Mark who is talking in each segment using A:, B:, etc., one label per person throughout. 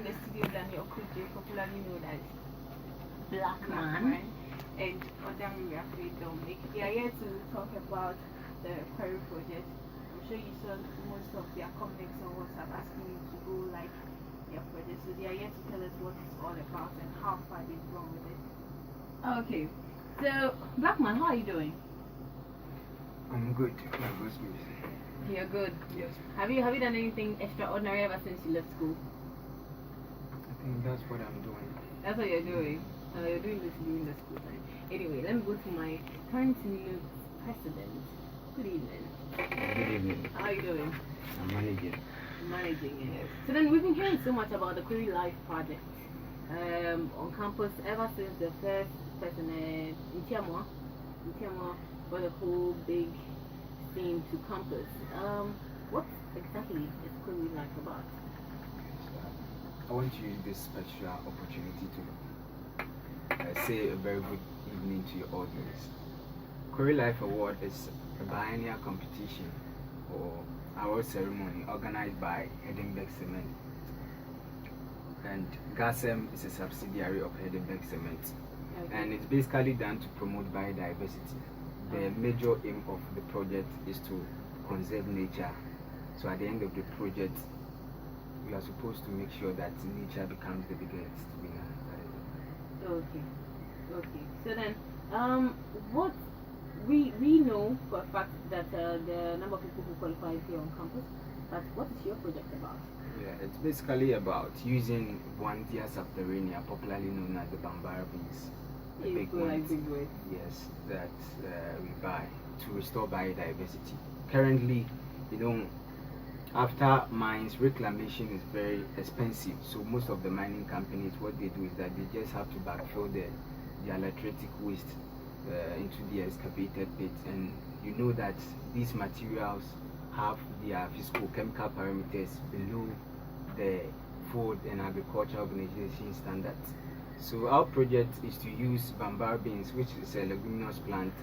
A: in the studio Daniel Kuje, popularly known as Black Man, and Odam Rafri Dominic. We are here to talk about the Quarry project. I'm sure you saw most of their comments on WhatsApp asking you to go like their project. So they are here to tell us what it's all about and how far they've gone with it. Okay. So Black Man, how are you doing?
B: I'm good. My good.
A: You're good.
B: Yes.
A: Have you done anything extraordinary ever since you left school?
B: I think that's what I'm doing.
A: That's what you're doing. You're doing this during the school time. Anyway, let me go to my current new president. Good evening.
C: Good evening.
A: How are you doing?
C: I'm managing.
A: Managing it. Yes. So then we've been hearing so much about the Query Life project on campus ever since the first person in Tiamwa brought a whole big theme to campus. What exactly is Query Life about?
B: I want to use this special opportunity to say a very good evening to your audience. Quarry Life Award is a biennial competition or award ceremony organized by Edinburgh Cement, and GASEM is a subsidiary of Edinburgh Cement. Okay. And it's basically done to promote biodiversity. The major aim of the project is to conserve nature. So at the end of the project, we are supposed to make sure that nature becomes the biggest winner.
A: Okay. So then, what we know for a fact that the number of people who qualify here on campus, but what is your project about?
B: Yeah, it's basically about using Wandia subterranean, popularly known as the Bambara beans. The big ones, yes, that we buy to restore biodiversity. Currently, after mines, reclamation is very expensive. So most of the mining companies, what they do is that they just have to backfill the lateritic waste into the excavated pits. And you know that these materials have their physical-chemical parameters below the Food and Agriculture Organization standards. So our project is to use Bambara beans, which is a leguminous plant,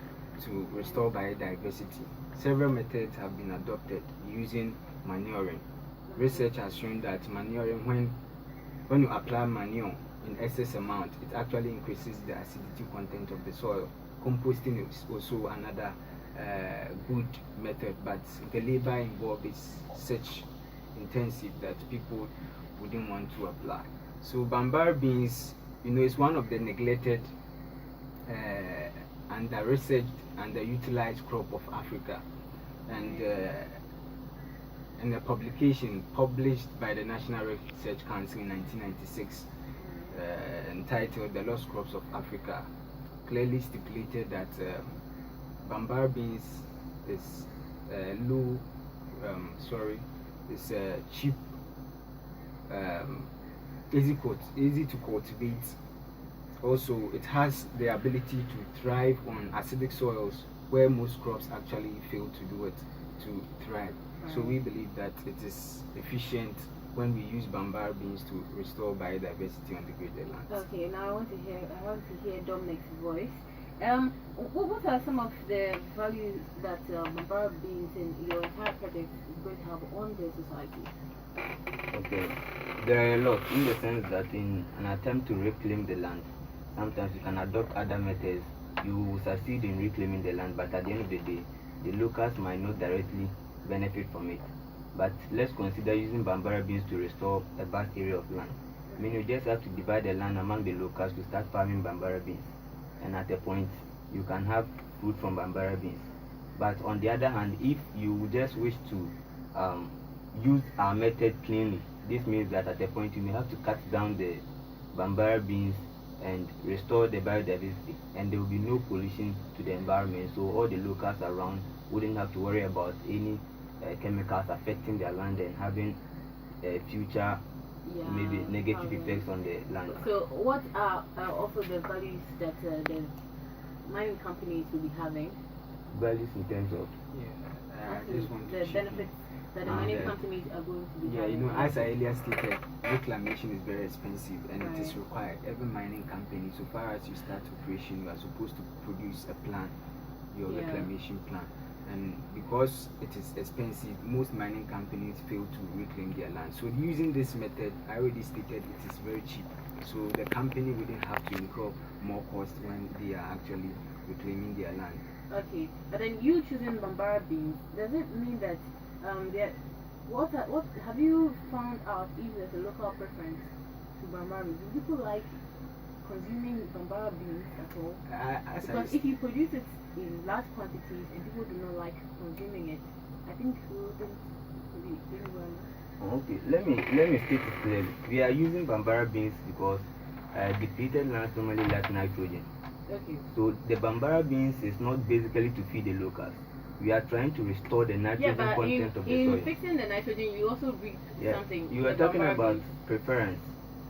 B: to restore biodiversity. Several methods have been adopted using manuring. Research has shown that manuring, when you apply manure in excess amount, it actually increases the acidity content of the soil. Composting is also another good method, but the labor involved is such intensive that people wouldn't want to apply. So Bambara beans, is one of the neglected, under-researched, underutilized crop of Africa, and in a publication published by the National Research Council in 1996, entitled "The Lost Crops of Africa," clearly stipulated that Bambara beans is cheap, easy to cultivate. Also, it has the ability to thrive on acidic soils where most crops actually fail to do it to thrive. Right. So we believe that it is efficient when we use Bambara beans to restore biodiversity on the greater lands.
A: Okay, now I want to hear Dominic's voice. What are some of the values that Bambara beans in your entire project is going to have on the society?
C: Okay, there are a lot, in the sense that in an attempt to reclaim the land, sometimes you can adopt other methods. You will succeed in reclaiming the land, but at the end of the day, the locals might not directly benefit from it. But let's consider using Bambara beans to restore a vast area of land. I mean, you just have to divide the land among the locals to start farming Bambara beans, and at a point, you can have fruit from Bambara beans. But on the other hand, if you just wish to use our method cleanly, this means that at a point you may have to cut down the Bambara beans and restore the biodiversity, and there will be no pollution to the environment, so all the locals around wouldn't have to worry about any chemicals affecting their land and having future maybe negative effects on the land.
A: So what are also the values that the mining companies will be having?
C: Values in terms of?
A: The benefits that the mining companies are going to be having.
B: As I earlier stated, reclamation is very expensive, and it is required. Every mining company, so far as you start operation, you are supposed to produce a plan, your reclamation plan. and because it is expensive, most mining companies fail to reclaim their land. So using this method, I already stated it is very cheap. So the company wouldn't have to incur more cost when they are actually reclaiming their land.
A: Okay, but then you choosing Bambara beans, does it mean that what have you found out if there's a local preference to Bambara beans? Do people like consuming Bambara beans at all? Because if you produce it in large quantities and people do not like consuming it, I think we wouldn't be doing well.
C: Okay, let me state it clearly. We are using Bambara beans because depleted lands normally lack nitrogen.
A: Okay.
C: So the Bambara beans is not basically to feed the locals. We are trying to restore the nitrogen content of the soil.
A: In fixing the nitrogen, you also read something.
C: You were talking about preference.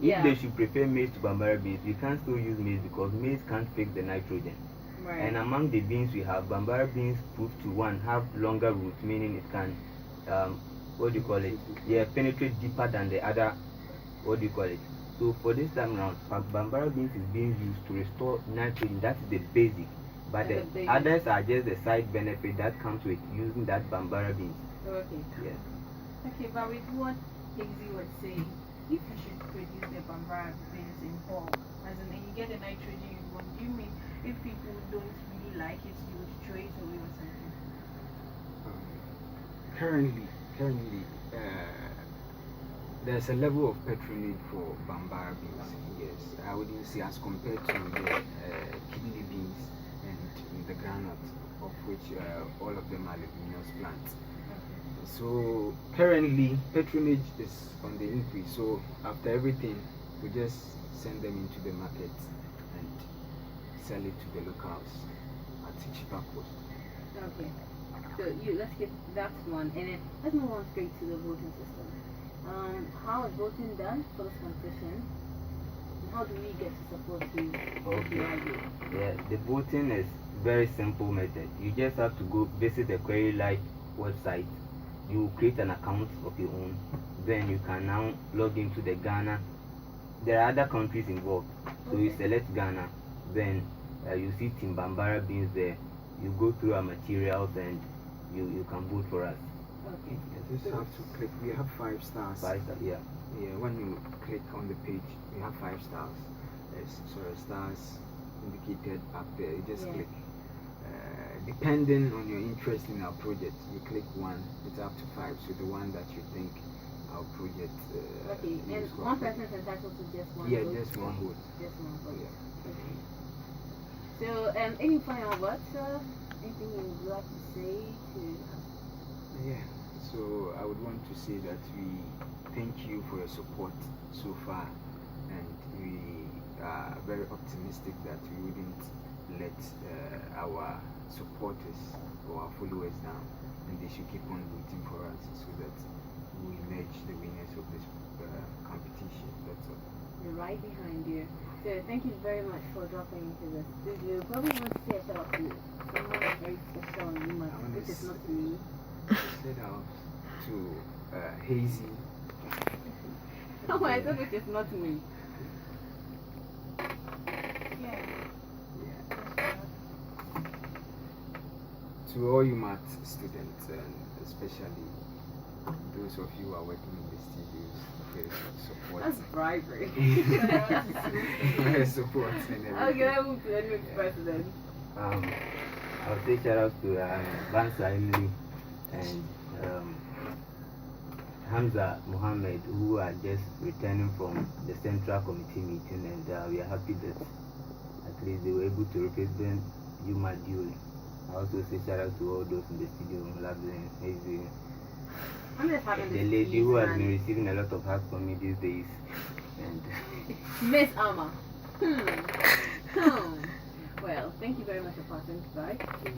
C: If they should prefer maize to Bambara beans, we can't still use maize because maize can't fix the nitrogen.
A: Right.
C: And among the beans we have, Bambara beans prove to have longer roots, meaning it can penetrate deeper than the other So for this time around, Bambara beans is being used to restore nitrogen. That is the basic. But the others are just the side benefit that comes with using that Bambara beans.
A: Okay.
C: Yes.
A: Okay, but with what Hazy was saying, if you should produce the Bambara beans in bulk, as in you get the nitrogen you want, do you mean if people don't really like it, you would throw it away or something?
B: Currently, there's a level of patronage for Bambara beans. Yes, I wouldn't say as compared to the kidney beans and the granite, of which all of them are leguminous plants. So currently, patronage is on the increase. So after everything, we just send them into the market and sell it to the locals at a cheaper cost.
A: Okay. So let's get that one, and then let's move on straight to the voting system. How is voting done for this competition? And how do we get to support you?
C: Okay. Yeah, the voting is very simple method. You just have to go visit the Query Life website. You create an account of your own. Then you can now log into the Ghana. There are other countries involved. So you select Ghana. Then you see Team Bambara beans there. You go through our materials and you can vote for us.
A: Okay.
B: You just have to click. We have 5 stars.
C: 5 stars, yeah.
B: Yeah, when you click on the page, we have 5 stars. Stars indicated up there. You just click. Depending on your interest in our project, you click 1, it's up to 5. So the one that you think our project.
A: Okay, and one person is entitled to just one vote?
B: Yeah, just one vote.
A: Just one vote.
B: Yeah.
A: Okay. So, any final words, sir? Anything you would like to say to?
B: Yeah. So I would want to say that we thank you for your support so far, and we are very optimistic that we wouldn't let our supporters or our followers down, and they should keep on voting for us so that we emerge the winners of this competition. That's all.
A: We're right behind you. So thank you very much for dropping into this studio. Probably want to say a shout out to someone very special on you, which is not me.
B: Shout out to Hazy.
A: Oh, I thought it is not me. Yeah.
B: To all you math students, and especially those of you who are working in the studios, for your support.
A: That's bribery.
B: For your support and everything.
A: Okay, I move to the next president.
C: I'll say shout out to Bansa Emily and Hamza Mohammed, who are just returning from the Central Committee meeting, and we are happy that at least they were able to represent Yuma duly. I also say shout out to all those in the studio, Labdin, Hazy, the lady who has been receiving a lot of help from me these days, and
A: Miss Amma. Well, thank you very much for passing by.